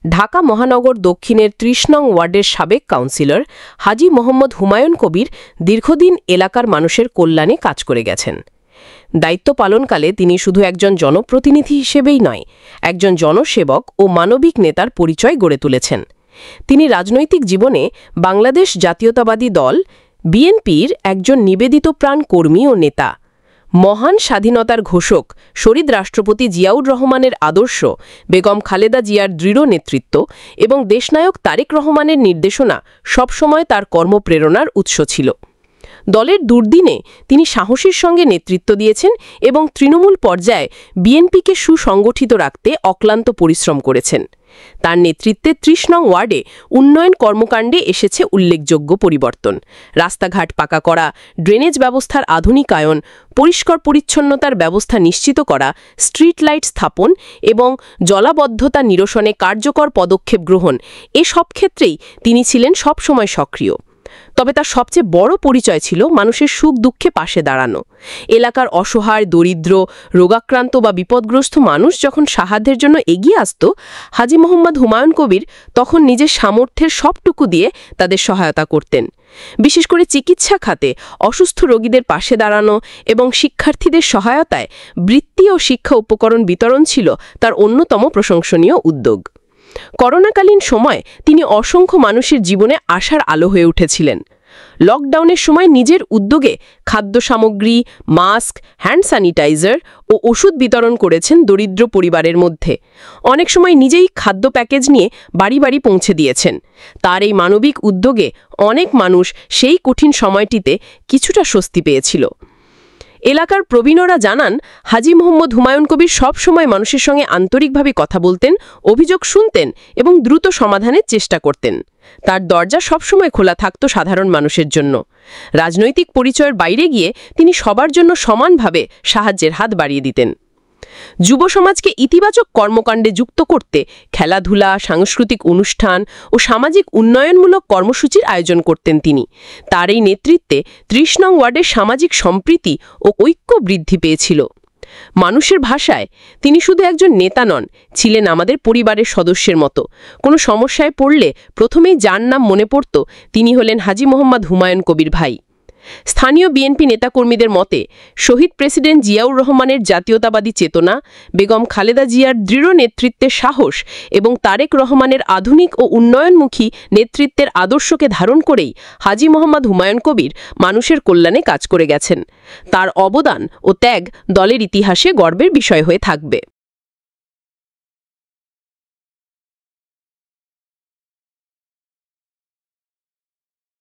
ঢাকা মহানগর দক্ষিণের ৩০ নং ওয়ার্ডের সাবেক কাউন্সিলর হাজী মোহাম্মদ হুমায়ুন কবির দীর্ঘদিন এলাকার মানুষের কল্যাণে কাজ করে গেছেন। দায়িত্ব পালনকালে তিনি শুধু একজন জনপ্রতিনিধি হিসেবেই নয়, একজন জনসেবক ও মানবিক নেতার পরিচয় গড়ে তুলেছেন। তিনি রাজনৈতিক জীবনে বাংলাদেশ জাতীয়তাবাদী দল বিএনপির একজন নিবেদিতপ্রাণ কর্মী ও নেতা। মহান স্বাধীনতার ঘোষক শহীদ রাষ্ট্রপতি জিয়াউর রহমানের আদর্শ, বেগম খালেদা জিয়ার দৃঢ় নেতৃত্ব এবং দেশনায়ক তারেক রহমানের নির্দেশনা সবসময় তার কর্মপ্রেরণার উৎস ছিল। দলের দুর্দিনে তিনি সাহসের সঙ্গে নেতৃত্ব দিয়েছেন এবং তৃণমূল পর্যায়ে বিএনপিকে সুসংগঠিত রাখতে অক্লান্ত পরিশ্রম করেছেন। তার নেতৃত্বে ৩০ নং ওয়ার্ডে উন্নয়ন কর্মকাণ্ডে এসেছে উল্লেখযোগ্য পরিবর্তন। রাস্তাঘাট পাকা করা, ড্রেনেজ ব্যবস্থার আধুনিকায়ন, পরিষ্কার পরিচ্ছন্নতার ব্যবস্থা নিশ্চিত করা, স্ট্রিট লাইট স্থাপন এবং জলাবদ্ধতা নিরসনে কার্যকর পদক্ষেপ গ্রহণ, এসব ক্ষেত্রেই তিনি ছিলেন সবসময় সক্রিয়। তবে তার সবচেয়ে বড় পরিচয় ছিল মানুষের সুখ দুঃখে পাশে দাঁড়ানো। এলাকার অসহায়, দরিদ্র, রোগাক্রান্ত বা বিপদগ্রস্ত মানুষ যখন সাহায্যের জন্য এগিয়ে আসত, হাজী মোহাম্মদ হুমায়ুন কবির তখন নিজের সামর্থ্যের সবটুকু দিয়ে তাদের সহায়তা করতেন। বিশেষ করে চিকিৎসা খাতে অসুস্থ রোগীদের পাশে দাঁড়ানো এবং শিক্ষার্থীদের সহায়তায় বৃত্তি ও শিক্ষা উপকরণ বিতরণ ছিল তার অন্যতম প্রশংসনীয় উদ্যোগ। করোনাকালীন সময় তিনি অসংখ্য মানুষের জীবনে আশার আলো হয়ে উঠেছিলেন। লকডাউনের সময় নিজের উদ্যোগে খাদ্য সামগ্রী, মাস্ক, হ্যান্ড স্যানিটাইজার ও ওষুধ বিতরণ করেছেন দরিদ্র পরিবারের মধ্যে। অনেক সময় নিজেই খাদ্য প্যাকেজ নিয়ে বাড়ি বাড়ি পৌঁছে দিয়েছেন। তার এই মানবিক উদ্যোগে অনেক মানুষ সেই কঠিন সময়টিতে কিছুটা স্বস্তি পেয়েছিল। এলাকার প্রবীণরা জানান, হাজী মোহাম্মদ হুমায়ুন কবির সবসময় মানুষের সঙ্গে আন্তরিকভাবে কথা বলতেন, অভিযোগ শুনতেন এবং দ্রুত সমাধানের চেষ্টা করতেন। তার দরজা সবসময় খোলা থাকত সাধারণ মানুষের জন্য। রাজনৈতিক পরিচয়ের বাইরে গিয়ে তিনি সবার জন্য সমানভাবে সাহায্যের হাত বাড়িয়ে দিতেন। যুব সমাজকে ইতিবাচক কর্মকাণ্ডে যুক্ত করতে খেলাধুলা, সাংস্কৃতিক অনুষ্ঠান ও সামাজিক উন্নয়নমূলক কর্মসূচির আয়োজন করতেন তিনি। তার এই নেতৃত্বে ৩০ নং ওয়ার্ডের সামাজিক সম্প্রীতি ও ঐক্য বৃদ্ধি পেয়েছিল। মানুষের ভাষায় তিনি শুধু একজন নেতা নন, ছিলেন আমাদের পরিবারের সদস্যের মতো। কোনো সমস্যায় পড়লে প্রথমেই যার নাম মনে পড়ত তিনি হলেন হাজী মোহাম্মদ হুমায়ুন কবির ভাই। স্থানীয় বিএনপি নেতাকর্মীদের মতে, শহীদ প্রেসিডেন্ট জিয়াউর রহমানের জাতীয়তাবাদী চেতনা, বেগম খালেদা জিয়ার দৃঢ় নেতৃত্বের সাহস এবং তারেক রহমানের আধুনিক ও উন্নয়নমুখী নেতৃত্বের আদর্শকে ধারণ করেই হাজী মোহাম্মদ হুমায়ুন কবির মানুষের কল্যাণে কাজ করে গেছেন। তার অবদান ও ত্যাগ দলের ইতিহাসে গর্বের বিষয় হয়ে থাকবে।